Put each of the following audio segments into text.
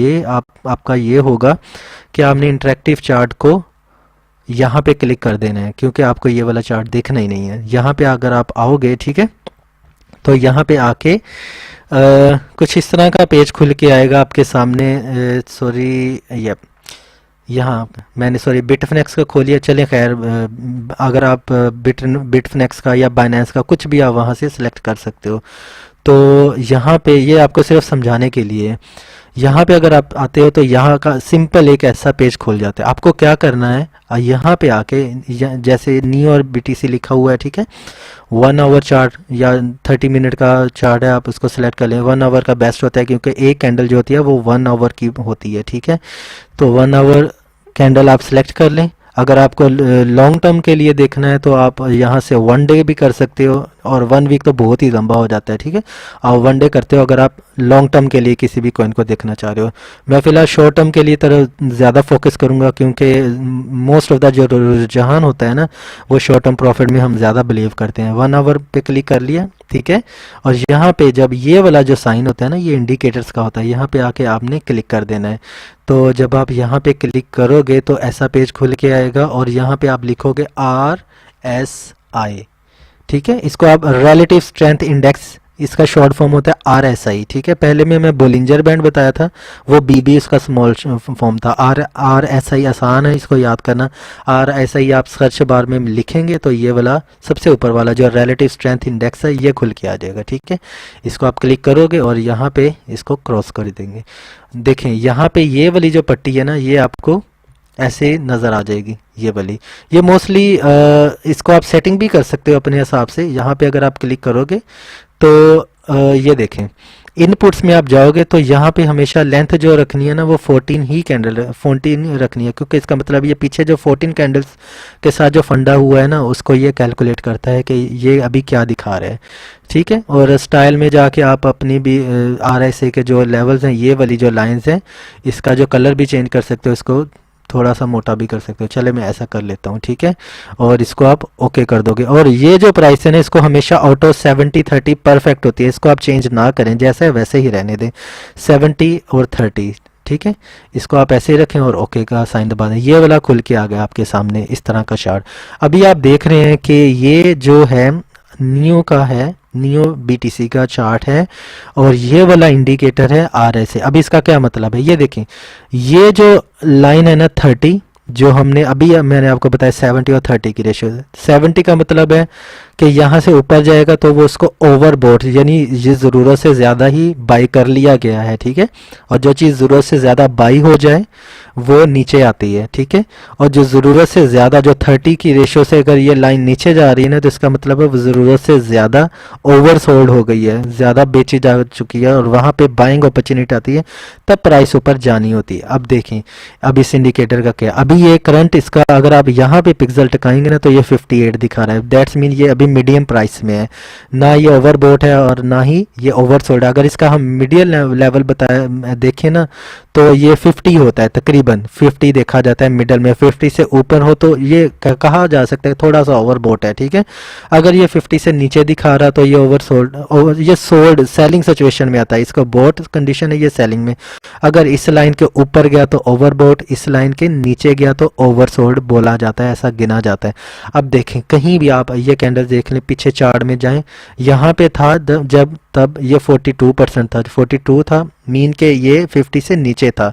ये आपका ये होगा कि आपने इंटरेक्टिव चार्ट को यहाँ पे क्लिक कर देना है, क्योंकि आपको ये वाला चार्ट देखना ही नहीं है। यहाँ पे अगर आप आओगे, ठीक है, तो यहाँ पे आके कुछ इस तरह का पेज खुल के आएगा आपके सामने। सॉरी, ये यहाँ मैंने सॉरी बिटफिनेक्स का खोलिए। चलें खैर, अगर आप बिटफिनेक्स का या बाइनेंस का कुछ भी आप वहाँ से सिलेक्ट कर सकते हो। तो यहाँ पे ये आपको सिर्फ समझाने के लिए है। यहाँ पे अगर आप आते हो तो यहाँ का सिंपल एक ऐसा पेज खुल जाता है। आपको क्या करना है, यहाँ पे आके जैसे नी और बीटीसी लिखा हुआ है, ठीक है, 1 आवर चार्ट या 30 मिनट का चार्ट है, आप उसको सिलेक्ट कर लें। 1 आवर का बेस्ट होता है, क्योंकि एक कैंडल जो होती है वो 1 आवर की होती है, ठीक है। तो 1 आवर कैंडल आप सिलेक्ट कर लें। अगर आपको लॉन्ग टर्म के लिए देखना है तो आप यहाँ से 1 डे भी कर सकते हो, और 1 वीक तो बहुत ही लंबा हो जाता है, ठीक है। आप 1 डे करते हो अगर आप लॉन्ग टर्म के लिए किसी भी कॉइन को देखना चाह रहे हो। मैं फ़िलहाल शॉर्ट टर्म के लिए तरह ज़्यादा फोकस करूँगा, क्योंकि मोस्ट ऑफ द जो रुझान होता है ना, वो शॉर्ट टर्म प्रॉफिट में हम ज़्यादा बिलीव करते हैं। 1 आवर पे क्लिक कर लिया, ठीक है। और यहाँ पे जब ये वाला जो साइन होता है ना, ये इंडिकेटर्स का होता है, यहाँ पे आके आपने क्लिक कर देना है। तो जब आप यहाँ पे क्लिक करोगे तो ऐसा पेज खुल के आएगा, और यहाँ पे आप लिखोगे RSI, ठीक है। इसको आप रिलेटिव स्ट्रेंथ इंडेक्स, इसका शॉर्ट फॉर्म होता है RSI, ठीक है। पहले में मैं बोलिंजर बैंड बताया था, वो BB इसका स्मॉल फॉर्म था। RSI आसान है इसको याद करना। RSI आप सर्च बार में लिखेंगे तो ये वाला सबसे ऊपर वाला जो रिलेटिव स्ट्रेंथ इंडेक्स है ये खुल के आ जाएगा, ठीक है। इसको आप क्लिक करोगे और यहाँ पे इसको क्रॉस कर देंगे। देखें यहाँ पे ये वाली जो पट्टी है ना, ये आपको ऐसे नज़र आ जाएगी, ये वाली। ये मोस्टली इसको आप सेटिंग भी कर सकते हो अपने हिसाब से। यहाँ पे अगर आप क्लिक करोगे तो ये देखें, इनपुट्स में आप जाओगे तो यहाँ पे हमेशा लेंथ जो रखनी है ना, वो 14 ही कैंडल 14 रखनी है, क्योंकि इसका मतलब ये पीछे जो 14 कैंडल्स के साथ जो फंडा हुआ है ना, उसको ये कैलकुलेट करता है कि ये अभी क्या दिखा रहा है, ठीक है। और स्टाइल में जाके आप अपनी भी RSI के जो लेवल्स हैं, ये वाली जो लाइंस हैं, इसका जो कलर भी चेंज कर सकते हो, इसको थोड़ा सा मोटा भी कर सकते हो। चले मैं ऐसा कर लेता हूँ, ठीक है। और इसको आप ओके कर दोगे, और ये जो प्राइस है ना, इसको हमेशा ऑटो 70-30 परफेक्ट होती है, इसको आप चेंज ना करें, जैसे है वैसे ही रहने दें, 70 और 30, ठीक है। इसको आप ऐसे ही रखें और ओके का साइन दबा दें। ये वाला खुल के आ गया आपके सामने इस तरह का चार्ट। अभी आप देख रहे हैं कि ये जो है नियो का है, नियो BTC का चार्ट है, और ये वाला इंडिकेटर है RSI। अब इसका क्या मतलब है, ये देखें, ये जो लाइन है ना 30, जो हमने अभी मैंने आपको बताया 70 और 30 की रेशियो। 70 का मतलब है कि यहाँ से ऊपर जाएगा तो वो उसको ओवरबोट, यानी ये ज़रूरत से ज़्यादा ही बाई कर लिया गया है, ठीक है। और जो चीज़ ज़रूरत से ज़्यादा बाई हो जाए वो नीचे आती है, ठीक है। और जो ज़रूरत से ज़्यादा, जो 30 की रेशियो से अगर ये लाइन नीचे जा रही है ना, तो इसका मतलब है वो ज़रूरत से ज़्यादा ओवरसोल्ड हो गई है, ज़्यादा बेची जा चुकी है, और वहाँ पे बाइंग अपॉर्चुनिटी आती है, तब प्राइस ऊपर जानी होती है। अब देखें, अब इस इंडिकेटर का क्या, अभी ये करंट इसका अगर आप यहाँ पे पिक्सल टिकाएंगे ना, तो ये 58 दिखा रहा है। दैट्स मीन ये अभी मीडियम प्राइस में है, ना ये ओवरबोट है और ना ही ये ओवरसोल्ड है। अगर इसका हम मीडियम लेवल बताया देखें ना, तो ये 50 होता है, तकरीबन 50 देखा जाता है मिडल में। 50 से ऊपर हो तो ये कहा जा सकता है थोड़ा सा ओवरबोट है, ठीक है। अगर ये 50 से नीचे दिखा रहा तो ये ओवरसोल्ड, ये सोल्ड सेलिंग सिचुएशन में आता है। इसका बोट कंडीशन है ये सेलिंग में। अगर इस लाइन के ऊपर गया तो ओवरबोट, इस लाइन के नीचे गया तो ओवरसोल्ड बोला जाता है, ऐसा गिना जाता है। अब देखें, कहीं भी आप ये कैंडल देख लें, पीछे चार्ट में जाएं, यहाँ पे था जब तब ये 42% था, 42 था, मीन के ये 50 से नीचे था,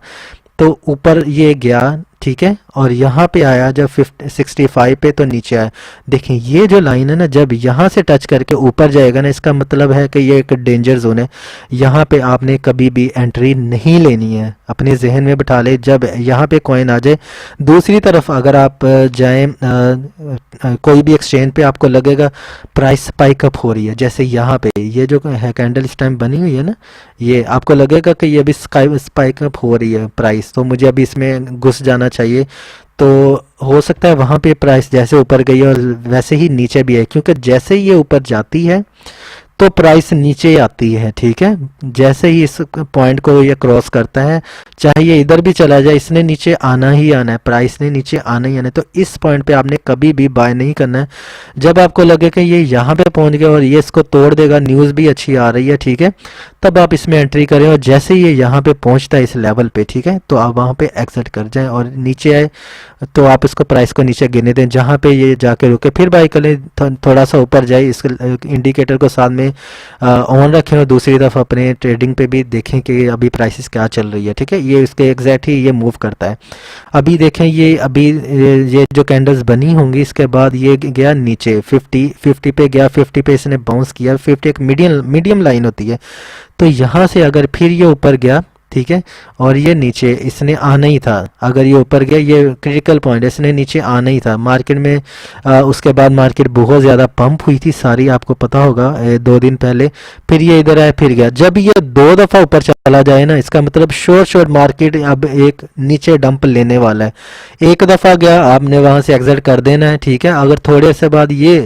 तो ऊपर ये गया, ठीक है। और यहाँ पे आया जब 65 पे तो नीचे आया। देखें ये जो लाइन है ना, जब यहाँ से टच करके ऊपर जाएगा ना, इसका मतलब है कि ये एक डेंजर जोन है। यहाँ पे आपने कभी भी एंट्री नहीं लेनी है, अपने जहन में बिठा ले। जब यहाँ पे कॉइन आ जाए, दूसरी तरफ अगर आप जाएं कोई भी एक्सचेंज पे, आपको लगेगा प्राइस स्पाइक अप हो रही है, जैसे यहाँ पे ये जो है कैंडल इस टाइम बनी हुई है ना, ये आपको लगेगा कि ये अभी स्पाइक अप हो रही है प्राइस, तो मुझे अभी इसमें घुस जाना चाहिए। तो हो सकता है वहाँ पे प्राइस जैसे ऊपर गई है और वैसे ही नीचे भी है, क्योंकि जैसे ही ये ऊपर जाती है तो प्राइस नीचे आती है, ठीक है। जैसे ही इस पॉइंट को ये क्रॉस करता है, चाहे ये इधर भी चला जाए, इसने नीचे आना ही आना है, प्राइस ने नीचे आना ही आना है। तो इस पॉइंट पे आपने कभी भी बाय नहीं करना है। जब आपको लगे कि ये यहाँ पे पहुंच गया और ये इसको तोड़ देगा, न्यूज़ भी अच्छी आ रही है, ठीक है, तब आप इसमें एंट्री करें। और जैसे ही ये यहाँ पे पहुंचता है इस लेवल पे, ठीक है, तो आप वहाँ पे एग्जिट कर जाएं और नीचे आए तो आप इसको प्राइस को नीचे गिने दें, जहाँ पे ये जाके रुके फिर बाय कर लें। थोड़ा सा ऊपर जाए, इस इंडिकेटर को साथ में ऑन रखें और दूसरी तरफ अपने ट्रेडिंग पे भी देखें कि अभी प्राइसेस क्या चल रही है, ठीक है। ये इसके एग्जैक्ट ही ये मूव करता है। अभी देखें ये अभी ये जो कैंडल्स बनी होंगी, इसके बाद ये गया नीचे 50 पे गया, 50 पे इसने बाउंस किया। 50 एक मीडियम लाइन होती है, तो यहाँ से अगर फिर ये ऊपर गया, ठीक है, और ये नीचे इसने आना ही था, अगर ये ऊपर गया, ये क्रिटिकल पॉइंट है, इसने नीचे आना ही था मार्केट में। उसके बाद मार्केट बहुत ज़्यादा पंप हुई थी सारी, आपको पता होगा 2 दिन पहले। फिर ये इधर आया, फिर गया। जब ये 2 दफ़ा ऊपर चला जाए ना, इसका मतलब शॉर्ट मार्केट अब एक नीचे डंप लेने वाला है। एक दफ़ा गया, आपने वहाँ से एग्जिट कर देना है, ठीक है। अगर थोड़े से बाद ये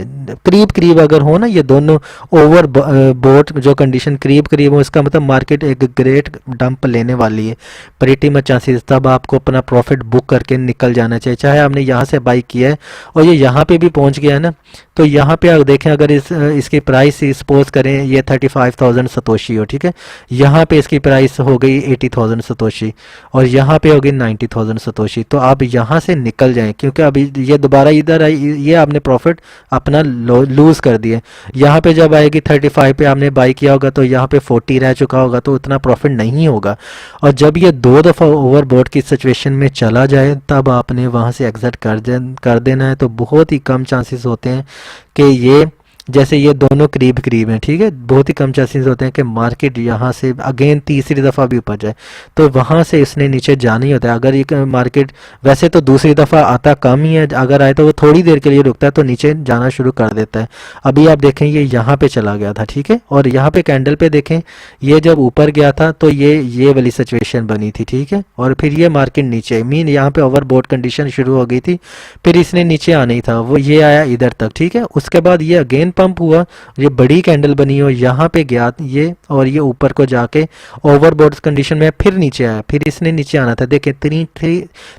करीब अगर हो ना, ये दोनों ओवर बोट जो कंडीशन करीब हो, इसका मतलब मार्केट एक ग्रेट डंप लेने वाली है, प्रीटी मच चांसेस। तब आपको अपना प्रॉफिट बुक करके निकल जाना चाहिए, चाहे आपने यहाँ से बाई किया है और ये यहाँ पे भी पहुँच गया है ना। तो यहाँ पे आप देखें, अगर इसकी प्राइस सपोज करें ये 35,000 सतोशी हो, ठीक है, यहाँ पे इसकी प्राइस हो गई 80,000 सतोशी और यहाँ पे हो गई 90,000 सतोशी। तो आप यहाँ से निकल जाएं, क्योंकि अभी ये दोबारा इधर आई, ये आपने प्रॉफिट अपना लूज कर दिए। यहाँ पे जब आएगी 35 पे आपने बाई किया होगा, तो यहाँ पे 40 रह चुका होगा, तो उतना प्रॉफिट नहीं होगा। और जब ये 2 दफ़ा ओवरबोट की सिचुएशन में चला जाए, तब आपने वहाँ से एग्जिट कर देना है। तो बहुत ही कम चांसेस होते हैं कि ये, जैसे ये दोनों करीब हैं, ठीक है, बहुत ही कम चांसेस होते हैं कि मार्केट यहाँ से अगेन तीसरी दफ़ा भी ऊपर जाए, तो वहाँ से इसने नीचे जाना ही होता है। अगर ये मार्केट वैसे तो दूसरी दफ़ा आता कम ही है, अगर आए तो वो थोड़ी देर के लिए रुकता है, तो नीचे जाना शुरू कर देता है। अभी आप देखें ये यहाँ पे चला गया था, ठीक है, और यहाँ पे कैंडल पे देखें, ये जब ऊपर गया था तो ये वाली सिचुएशन बनी थी, ठीक है, और फिर ये मार्केट नीचे, मीन यहाँ पे ओवरबोट कंडीशन शुरू हो गई थी, फिर इसने नीचे आना ही था, वो ये आया इधर तक, ठीक है। उसके बाद ये अगेन पंप हुआ, ये बड़ी कैंडल बनी हो, यहाँ पे गया ये, और ये ऊपर को जाके ओवरबोट कंडीशन में फिर नीचे आया, फिर इसने नीचे आना था। देखिए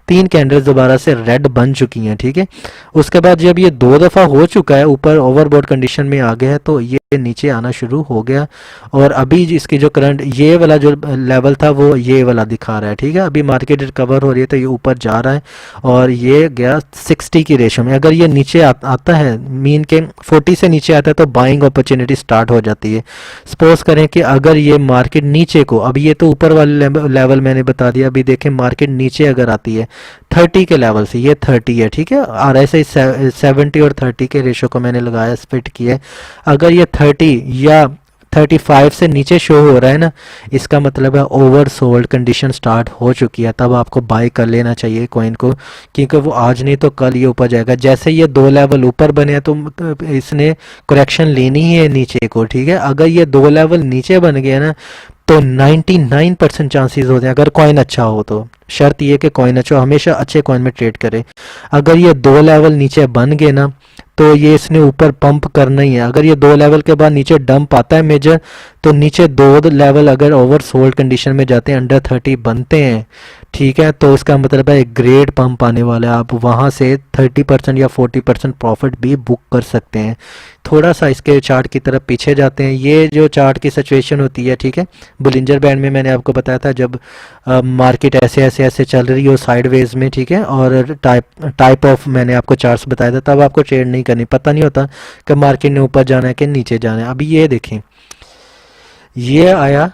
तीन कैंडल्स दोबारा से रेड बन चुकी हैं, ठीक है। उसके बाद जब ये 2 दफ़ा हो चुका है ऊपर ओवरबोट कंडीशन में आ गया है, तो ये नीचे आना शुरू हो गया। और अभी इसकी जो करंट ये वाला जो लेवल था वो ये वाला दिखा रहा है, ठीक है। अभी मार्केट रिकवर हो रही है, तो ये ऊपर जा रहा है और ये गया 60 की रेशो में। अगर ये नीचे आता है, मीन के 40 से नीचे आता है, तो बाइंग अपॉर्चुनिटी स्टार्ट हो जाती है। सपोज करें कि अगर ये मार्केट नीचे को, अभी ये तो ऊपर वाले लेवल मैंने बता दिया, अभी देखें मार्केट नीचे अगर आती है 30 के लेवल से, ये 30 है, ठीक है, और ऐसे 70 और 30 के रेशो को मैंने लगाया, फिट किया। अगर ये 30 या 35 से नीचे शो हो रहा है ना, इसका मतलब है ओवर सोल्ड कंडीशन स्टार्ट हो चुकी है, तब आपको बाय कर लेना चाहिए कॉइन को, क्योंकि वो आज नहीं तो कल ये ऊपर जाएगा। जैसे ये 2 लेवल ऊपर बने तो इसने करेक्शन लेनी ही है नीचे को, ठीक है। अगर ये 2 लेवल नीचे बन गया ना, तो 99% चांसेस होते हैं, अगर कॉइन अच्छा हो तो। शर्त ये कि कॉइन अच्छा हो, हमेशा अच्छे कॉइन में ट्रेड करें। अगर ये 2 लेवल नीचे बन गए ना, तो ये इसने ऊपर पंप करना ही है। अगर ये 2 लेवल के बाद नीचे डंप आता है मेजर, तो नीचे 2 लेवल अगर ओवर सोल्ड कंडीशन में जाते हैं, अंडर 30 बनते हैं, ठीक है, तो इसका मतलब है एक ग्रेट पंप आने वाला है। आप वहाँ से 30% या 40% प्रॉफिट भी बुक कर सकते हैं। थोड़ा सा इसके चार्ट की तरफ पीछे जाते हैं। ये जो चार्ट की सिचुएशन होती है, ठीक है, बुलिंजर बैंड में मैंने आपको बताया था, जब मार्केट ऐसे चल रही हो साइडवेज में, ठीक है, और टाइप ऑफ मैंने आपको चार्ट्स बताया था, तब आपको ट्रेड नहीं करनी, पता नहीं होता कि मार्केट ने ऊपर जाना है कि नीचे जाना है। अभी ये देखें, ये आया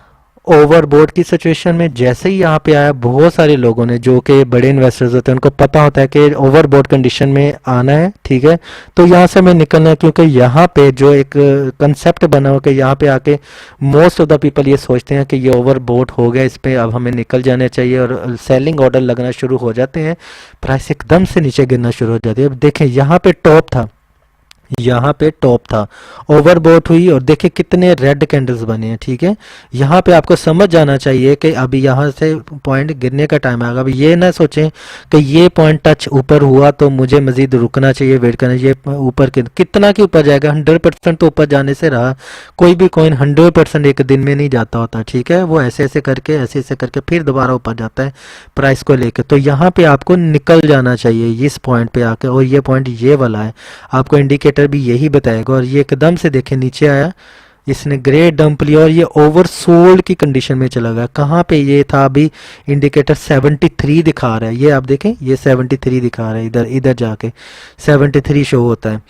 ओवरबोट की सिचुएशन में, जैसे ही यहाँ पे आया, बहुत सारे लोगों ने जो कि बड़े इन्वेस्टर्स होते हैं, उनको पता होता है कि ओवरबोट कंडीशन में आना है, ठीक है, तो यहाँ से हमें निकलना है। क्योंकि यहाँ पे जो एक कंसेप्ट बना हो कि यहाँ पे आके मोस्ट ऑफ द पीपल ये सोचते हैं कि ये ओवरबोट हो गया, इस पर अब हमें निकल जाना चाहिए, और सेलिंग ऑर्डर लगना शुरू हो जाते हैं, प्राइस एकदम से नीचे गिरना शुरू हो जाती है। अब देखें यहाँ पे टॉप था, यहाँ पे टॉप था, ओवरबोट हुई और देखिए कितने रेड कैंडल्स बने हैं, ठीक है। यहाँ पे आपको समझ जाना चाहिए कि अभी यहाँ से पॉइंट गिरने का टाइम आएगा। अभी ये ना सोचें कि ये पॉइंट टच ऊपर हुआ तो मुझे मजीद रुकना चाहिए, वेट करना चाहिए। ऊपर कितना के ऊपर जाएगा, 100% तो ऊपर जाने से रहा। कोई भी कॉइन 100% एक दिन में नहीं जाता होता, ठीक है। वो ऐसे ऐसे करके फिर दोबारा ऊपर जाता है प्राइस को लेकर। तो यहाँ पे आपको निकल जाना चाहिए इस पॉइंट पे आके, और ये पॉइंट ये वाला है, आपको इंडिकेटर भी यही बताएगा। और ये एकदम से देखें नीचे आया, इसने ग्रेट डंप लिया और ये ओवरसोल्ड की कंडीशन में चला गया। कहाँ पे ये था, अभी इंडिकेटर 73 दिखा रहा है, ये आप देखें, ये 73 दिखा रहा है, इधर इधर जाके 73 शो होता है।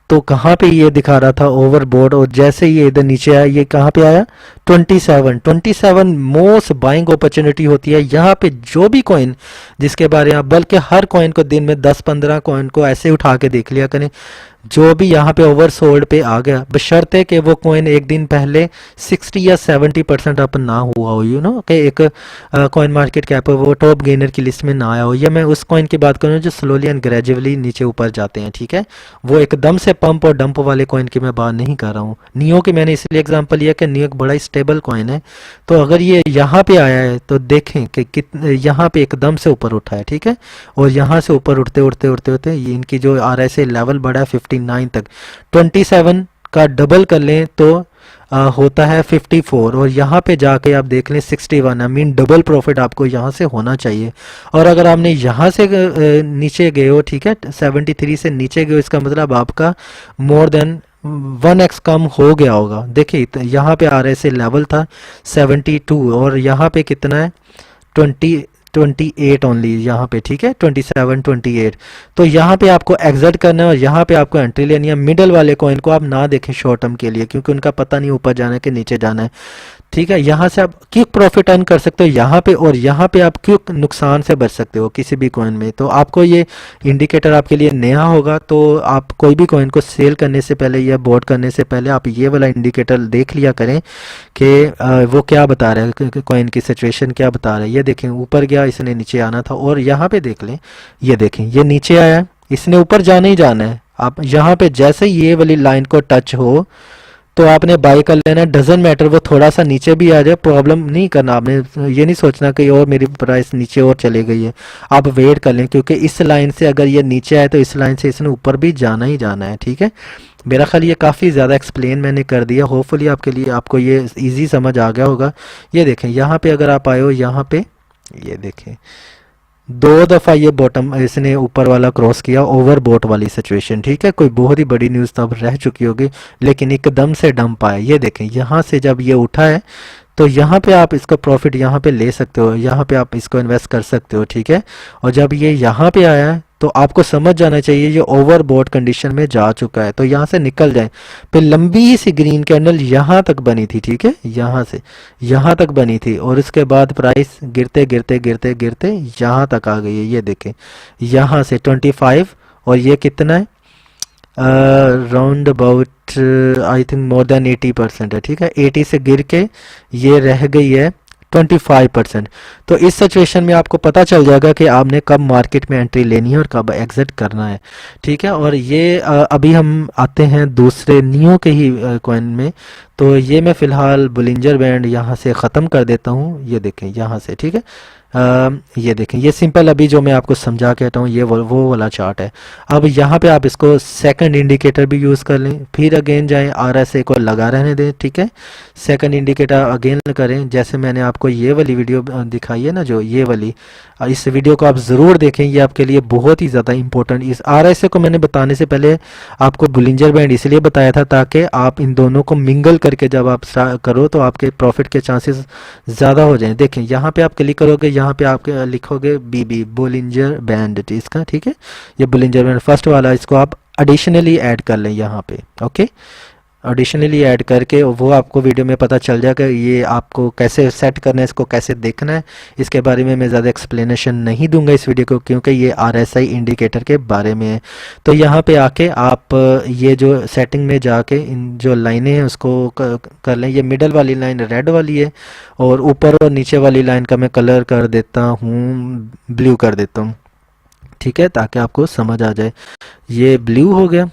तो कहाँ पे ये दिखा रहा था, ओवरबोर्ड, और जैसे ही ये इधर नीचे आया, ये कहाँ पे आया, 27 मोस्ट बाइंग अपॉर्चुनिटी होती है यहाँ पे। जो भी कॉइन जिसके बारे में आप, बल्कि हर कॉइन को दिन में 10-15 कॉइन को ऐसे उठा के देख लिया करें, जो भी यहाँ पे ओवरसोल्ड पे आ गया, बशर्ते कि वो कॉइन एक दिन पहले 60 या 70% अप ना हुआ हो, यू नो कि एक कॉइन मार्केट कैप वो टॉप गेनर की लिस्ट में ना आया हो। या मैं उस कॉइन की बात करूँ जो स्लोली एंड ग्रेजुअली नीचे ऊपर जाते हैं, ठीक है। वो एकदम से पंप और डंप वाले कॉइन की मैं बात नहीं कर रहा हूँ। नियो की मैंने इसलिए एग्जांपल लिया कि नियो एक बड़ा स्टेबल कॉइन है। तो अगर ये यहाँ पे आया है तो देखें कि यहाँ पे एकदम से ऊपर उठा है, ठीक है। और यहाँ से ऊपर उठते उठते उठते उठते ये इनकी जो RSI लेवल बढ़ा है 59 तक, 27 का डबल कर लें तो होता है 54, और यहाँ पे जाके आप देख लें 61। आई मीन डबल प्रॉफिट आपको यहाँ से होना चाहिए। और अगर आपने यहाँ से नीचे गए हो, ठीक है, 73 से नीचे गए हो, इसका मतलब आपका मोर देन 1x कम हो गया होगा। देखिए यहाँ पे RSI लेवल था 72 और यहाँ पे कितना है, 28 ओनली यहाँ पे, ठीक है, 27-28। तो यहाँ पे आपको एग्जिट करना है और यहाँ पे आपको एंट्री लेनी है। मिडल वाले कॉइन को आप ना देखें शॉर्ट टर्म के लिए, क्योंकि उनका पता नहीं ऊपर जाना है कि नीचे जाना है, ठीक है। यहाँ से आप क्विक प्रॉफिट अर्न कर सकते हो यहाँ पे, और यहाँ पे आप क्विक नुकसान से बच सकते हो किसी भी कॉइन में। तो आपको ये इंडिकेटर आपके लिए नया होगा, तो आप कोई भी कॉइन को सेल करने से पहले या बोर्ड करने से पहले आप ये वाला इंडिकेटर देख लिया करें कि वो क्या बता रहा है, कॉइन की सिचुएशन क्या बता रहा है। ये देखें ऊपर गया, इसने नीचे आना था, और यहाँ पे देख लें, ये देखें ये नीचे आया, इसने ऊपर जाना ही जाना है। आप यहाँ पे जैसे ये वाली लाइन को टच हो तो आपने बाय कर लेना, डजेंट मैटर वो थोड़ा सा नीचे भी आ जाए, प्रॉब्लम नहीं करना। आपने ये नहीं सोचना कि और मेरी प्राइस नीचे और चली गई है, आप वेट कर लें, क्योंकि इस लाइन से अगर ये नीचे आए तो इस लाइन से इसने ऊपर भी जाना ही जाना है, ठीक है। मेरा ख्याल ये काफ़ी ज़्यादा एक्सप्लेन मैंने कर दिया, होपफुली आपके लिए आपको ये ईजी समझ आ गया होगा। ये देखें यहाँ पे अगर आप आए हो, यहाँ पे ये देखें 2 दफ़ा ये बॉटम इसने ऊपर वाला क्रॉस किया, ओवरबोट वाली सिचुएशन, ठीक है। कोई बहुत ही बड़ी न्यूज़ तब रह चुकी होगी, लेकिन एकदम से डंप आया। ये देखें यहाँ से जब ये उठा है तो यहाँ पे आप इसका प्रॉफिट यहाँ पे ले सकते हो, यहाँ पे आप इसको इन्वेस्ट कर सकते हो, ठीक है। और जब ये यहाँ पे आया है तो आपको समझ जाना चाहिए ये ओवरबोट कंडीशन में जा चुका है, तो यहाँ से निकल जाए। फिर लंबी सी ग्रीन कैंडल यहाँ तक बनी थी, ठीक है, यहाँ से यहाँ तक बनी थी, और उसके बाद प्राइस गिरते गिरते गिरते गिरते यहाँ तक आ गई है। ये देखें यहाँ से 25, और ये कितना है, round about I think more than 80% है, ठीक है। 80 से गिर के ये रह गई है 25%। तो इस सिचुएशन में आपको पता चल जाएगा कि आपने कब मार्केट में एंट्री लेनी है और कब एग्जिट करना है, ठीक है। और ये अभी हम आते हैं दूसरे नियो के ही कॉइन में। तो ये मैं फ़िलहाल बुलिंजर बैंड यहाँ से ख़त्म कर देता हूँ। ये देखें यहाँ से, ठीक है। ये देखें ये सिंपल अभी जो मैं आपको समझा कहता हूँ ये वो वाला चार्ट है। अब यहाँ पे आप इसको सेकंड इंडिकेटर भी यूज़ कर लें, फिर अगेन जाएं RSI को लगा रहने दें, ठीक है। सेकंड इंडिकेटर अगेन करें, जैसे मैंने आपको ये वाली वीडियो दिखाई है ना, जो ये वाली, इस वीडियो को आप ज़रूर देखें, ये आपके लिए बहुत ही ज़्यादा इंपॉर्टेंट। इस RSI को मैंने बताने से पहले आपको बुलिंजर बैंड इसलिए बताया था ताकि आप इन दोनों को मिंगल करके जब आप करो तो आपके प्रॉफिट के चांसेस ज़्यादा हो जाएं। देखें यहाँ पे आप क्लिक करोगे, यहाँ पे आप लिखोगे BB बुलिंजर बैंड इसका, ठीक है। ये बुलिंजर बैंड फर्स्ट वाला, इसको आप एडिशनली ऐड कर लें यहाँ पे, ओके। एडिशनली ऐड करके वो आपको वीडियो में पता चल जाएगा ये आपको कैसे सेट करना है, इसको कैसे देखना है। इसके बारे में मैं ज़्यादा एक्सप्लेनेशन नहीं दूंगा इस वीडियो को, क्योंकि ये RSI इंडिकेटर के बारे में है। तो यहाँ पे आके आप ये जो सेटिंग में जाके इन जो लाइनें हैं उसको कर लें। ये मिडल वाली लाइन रेड वाली है, और ऊपर और नीचे वाली लाइन का मैं कलर कर देता हूँ, ब्लू कर देता हूँ, ठीक है, ताकि आपको समझ आ जाए। ये ब्लू हो गया,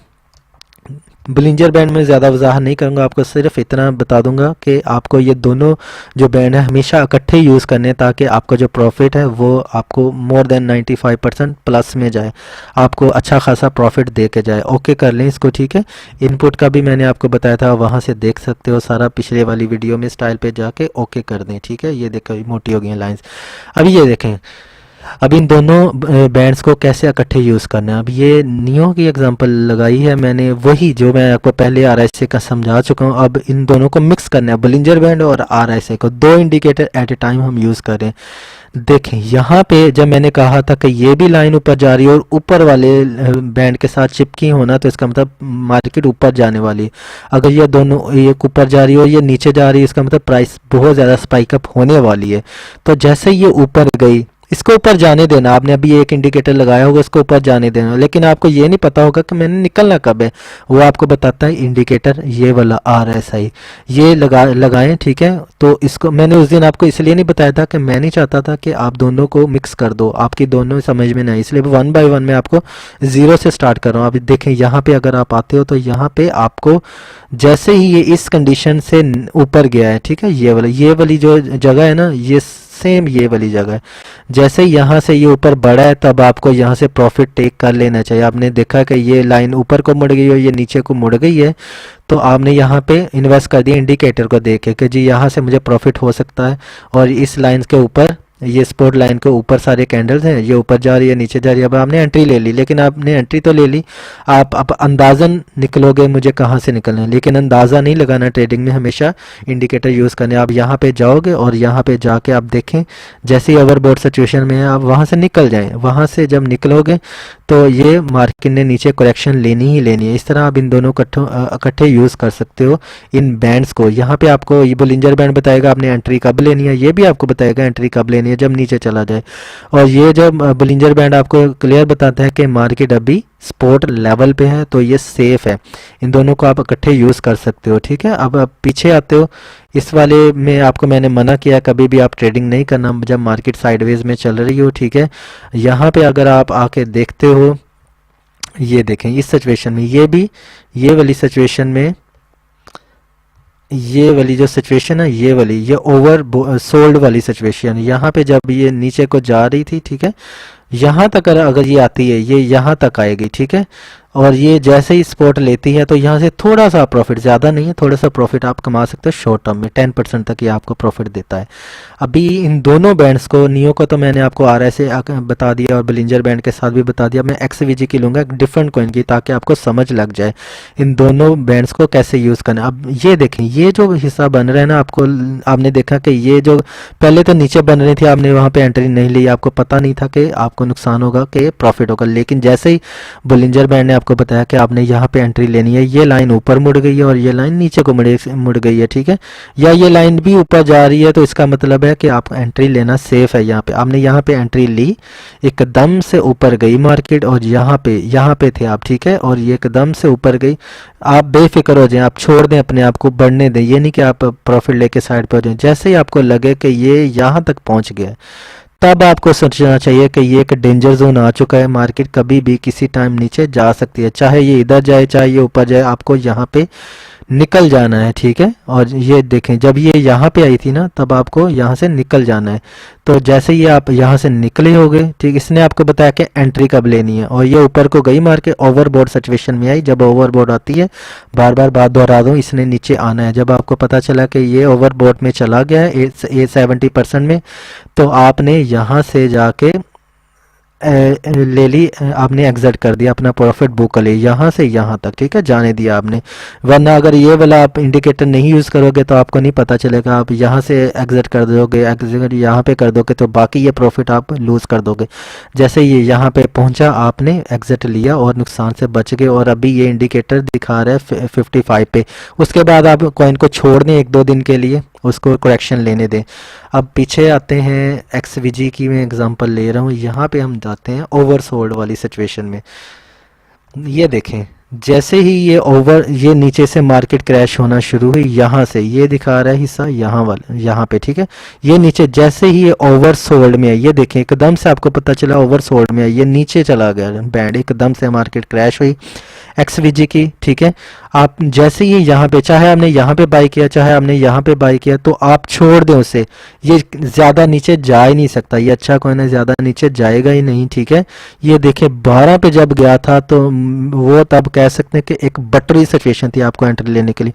बुलिंजर बैंड में ज़्यादा वजाहत नहीं करूँगा, आपको सिर्फ इतना बता दूंगा कि आपको ये दोनों जो बैंड है हमेशा इकट्ठे यूज़ करने हैं, ताकि आपका जो प्रॉफिट है वो आपको मोर देन 95% प्लस में जाए, आपको अच्छा खासा प्रॉफिट दे के जाए। ओके कर लें इसको, ठीक है। इनपुट का भी मैंने आपको बताया था, वहाँ से देख सकते हो सारा, पिछले वाली वीडियो में स्टाइल पे जाके ओके कर दें, ठीक है। ये देखो मोटी हो गई हैं लाइन्स। अभी ये देखें, अब इन दोनों बैंड्स को कैसे इकट्ठे यूज़ करना है। अब ये नियो की एग्जांपल लगाई है मैंने, वही जो मैं आपको पहले आरएसए का समझा चुका हूँ। अब इन दोनों को मिक्स करना है, बुलिंजर बैंड और आरएसए को, दो इंडिकेटर एट ए टाइम हम यूज़ करें। देखें यहाँ पे जब मैंने कहा था कि ये भी लाइन ऊपर जा रही है और ऊपर वाले बैंड के साथ चिपकी होना, तो इसका मतलब मार्केट ऊपर जाने वाली है। अगर ये दोनों, ये ऊपर जा रही है और ये नीचे जा रही है, इसका मतलब प्राइस बहुत ज़्यादा स्पाइक अप होने वाली है। तो जैसे ये ऊपर गई, इसको ऊपर जाने देना, आपने अभी एक इंडिकेटर लगाया होगा, इसको ऊपर जाने देना, लेकिन आपको ये नहीं पता होगा कि मैंने निकलना कब है। वो आपको बताता है इंडिकेटर ये वाला RSI, ये लगाएं, ठीक है। तो इसको मैंने उस दिन आपको इसलिए नहीं बताया था कि मैं नहीं चाहता था कि आप दोनों को मिक्स कर दो, आपकी दोनों समझ में नहीं, इसलिए वन बाय वन मैं आपको ज़ीरो से स्टार्ट कर रहा हूँ। अभी देखें यहाँ पे अगर आप आते हो तो यहाँ पे आपको जैसे ही ये इस कंडीशन से ऊपर गया है, ठीक है, ये वाली जो जगह है ना, ये सेम ये वाली जगह है, जैसे यहाँ से ये ऊपर बढ़ा है तब आपको यहाँ से प्रॉफिट टेक कर लेना चाहिए। आपने देखा कि ये लाइन ऊपर को मुड़ गई और ये नीचे को मुड़ गई है, तो आपने यहाँ पे इन्वेस्ट कर दिया इंडिकेटर को देख के कि जी यहाँ से मुझे प्रॉफिट हो सकता है। और इस लाइन के ऊपर, ये सपोर्ट लाइन के ऊपर सारे कैंडल्स हैं, ये ऊपर जा रही है नीचे जा रही है। अब आपने एंट्री ले ली, लेकिन आपने एंट्री तो ले ली, आप अब अंदाज़न निकलोगे मुझे कहाँ से निकलना है, लेकिन अंदाज़ा नहीं लगाना। ट्रेडिंग में हमेशा इंडिकेटर यूज़ करने। आप यहाँ पे जाओगे और यहाँ पे जाके आप देखें, जैसे ही ओवरबॉट सिचुएशन में है आप वहाँ से निकल जाएं। वहाँ से जब निकलोगे तो ये मार्केट ने नीचे करेक्शन लेनी ही लेनी है। इस तरह आप इन दोनों इकट्ठे यूज़ कर सकते हो इन बैंड्स को। यहाँ पे आपको ये बुलिंजर बैंड बताएगा आपने एंट्री कब लेनी है, ये भी आपको बताएगा एंट्री कब लेनी है, जब नीचे चला जाए। और ये जब बुलिंजर बैंड आपको क्लियर बताता है कि मार्केट अभी सपोर्ट लेवल पे है, तो ये सेफ है। इन दोनों को आप इकट्ठे यूज़ कर सकते हो, ठीक है। अब आप पीछे आते हो, इस वाले में आपको मैंने मना किया कभी भी आप ट्रेडिंग नहीं करना जब मार्केट साइडवेज में चल रही हो, ठीक है। यहाँ पे अगर आप आके देखते हो, ये देखें इस सिचुएशन में, ये भी ये वाली सिचुएशन में, ये वाली जो सिचुएशन है, ये वाली, ये ओवर सोल्ड वाली सिचुएशन, यहाँ पे जब ये नीचे को जा रही थी, ठीक है, यहाँ तक अगर ये आती है, ये यहाँ तक आएगी, ठीक है। और ये जैसे ही स्पॉट लेती है तो यहाँ से थोड़ा सा प्रॉफिट, ज़्यादा नहीं है, थोड़ा सा प्रॉफिट आप कमा सकते हो शॉर्ट टर्म में, 10% तक ये आपको प्रॉफिट देता है। अभी इन दोनों बैंड्स को, नियो को तो मैंने आपको RSA बता दिया और बुलिंजर बैंड के साथ भी बता दिया। मैं XVG की लूँगा, डिफरेंट कॉइन की, ताकि आपको समझ लग जाए इन दोनों बैंड्स को कैसे यूज़ करना। अब ये देखें, ये जो हिस्सा बन रहा है ना, आपको, आपने देखा कि ये जो पहले तो नीचे बन रही थी, आपने वहाँ पे एंट्री नहीं ली, आपको पता नहीं था कि आपको नुकसान होगा कि प्रॉफिट होगा। लेकिन जैसे ही बुलिंजर बैंड ने आपको बताया कि आपने यहाँ पे एंट्री लेनी है, ये लाइन ऊपर मुड़ गई है और ये लाइन नीचे को मुड़ गई है, ठीक है, या ये लाइन भी ऊपर जा रही है, तो इसका मतलब है कि आप एंट्री लेना सेफ है। यहाँ पे आपने यहाँ पे एंट्री ली, एकदम से ऊपर गई मार्केट और यहाँ पे थे आप, ठीक है, और ये एकदम से ऊपर गई। आप बेफिक्र हो जाएं, आप छोड़ दें अपने आप को, बढ़ने दें, ये नहीं कि आप प्रॉफिट लेके साइड पे हो जाएं। जैसे ही आपको लगे कि ये यहाँ तक पहुँच गया, तब आपको सोचना चाहिए कि ये एक डेंजर जोन आ चुका है, मार्केट कभी भी किसी टाइम नीचे जा सकती है, चाहे ये इधर जाए चाहे ये ऊपर जाए, आपको यहाँ पे निकल जाना है, ठीक है। और ये देखें, जब ये यहाँ पे आई थी ना, तब आपको यहाँ से निकल जाना है। तो जैसे ही आप यहाँ से निकले होगे, ठीक, इसने आपको बताया कि एंट्री कब लेनी है, और ये ऊपर को गई मार के ओवरबॉट सिचुएशन में आई। जब ओवरबॉट आती है, बार बार बात दोहरा दूँ, इसने नीचे आना है। जब आपको पता चला कि ये ओवरबॉट में चला गया है 70% में, तो आपने यहाँ से जाके ले ली, आपने एग्जिट कर दिया, अपना प्रॉफिट बुक कर लिया यहाँ से यहाँ तक, ठीक है, जाने दिया आपने। वरना अगर ये वाला आप इंडिकेटर नहीं यूज़ करोगे तो आपको नहीं पता चलेगा, आप यहाँ से एग्जिट कर दोगे, एग्जिट यहाँ पे कर दोगे तो बाकी ये प्रॉफिट आप लूज़ कर दोगे। जैसे ये यहाँ पे पहुँचा, आपने एग्जिट लिया और नुकसान से बच गए, और अभी ये इंडिकेटर दिखा रहा है 55 पे। उसके बाद आप कॉइन को छोड़ दें 1-2 दिन के लिए, उसको करेक्शन लेने दें। अब पीछे आते हैं, XVG की मैं एग्जांपल ले रहा हूँ, यहाँ पे हम जाते हैं ओवरसोल्ड वाली सिचुएशन में। ये देखें, जैसे ही ये नीचे से मार्केट क्रैश होना शुरू हुई, यहाँ से ये दिखा रहा है हिस्सा यहाँ पे, ठीक है, ये नीचे जैसे ही ये ओवरसोल्ड में है, ये देखें एकदम से आपको पता चला ओवरसोल्ड में है, ये नीचे चला गया बैंड, एकदम से मार्केट क्रैश हुई। XVG की, ठीक है। आप जैसे ही यहाँ पे, चाहे आपने यहाँ पे बाई किया चाहे आपने यहाँ पे बाई किया, तो आप छोड़ दें उसे, ये ज़्यादा नीचे जा ही नहीं सकता, ये अच्छा कॉइन है, ज़्यादा नीचे जाएगा ही नहीं, ठीक है। ये देखिए 12 पे जब गया था तो वो तब कह सकते हैं कि एक बटरी सिचुएशन थी आपको एंट्री लेने के लिए।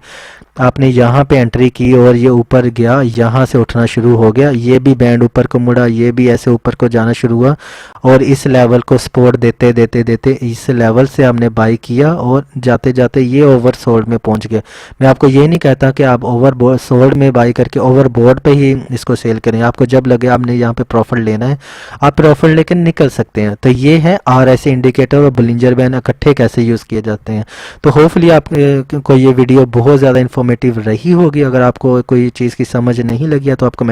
आपने यहाँ पे एंट्री की और ये ऊपर गया, यहाँ से उठना शुरू हो गया, ये भी बैंड ऊपर को मुड़ा, ये भी ऐसे ऊपर को जाना शुरू हुआ और इस लेवल को सपोर्ट देते देते देते इस लेवल से हमने बाई किया और जाते जाते ये ओवर सोल्ड में पहुंच गया। मैं आपको ये नहीं कहता कि आप ओवर सोल्ड में बाई करके ओवर बोर्ड पे ही इसको सेल करें, आपको जब लगे आपने यहाँ पे प्रॉफिट लेना है आप प्रॉफिट लेकर निकल सकते हैं। तो ये है RSI इंडिकेटर और बोलिंजर बैंड इकट्ठे कैसे यूज़ किए जाते हैं। तो होपफुली आप को ये वीडियो बहुत ज़्यादा इन्फॉर्मेटिव रही होगी। अगर आपको कोई चीज़ की समझ नहीं लगी है तो आप कमेंट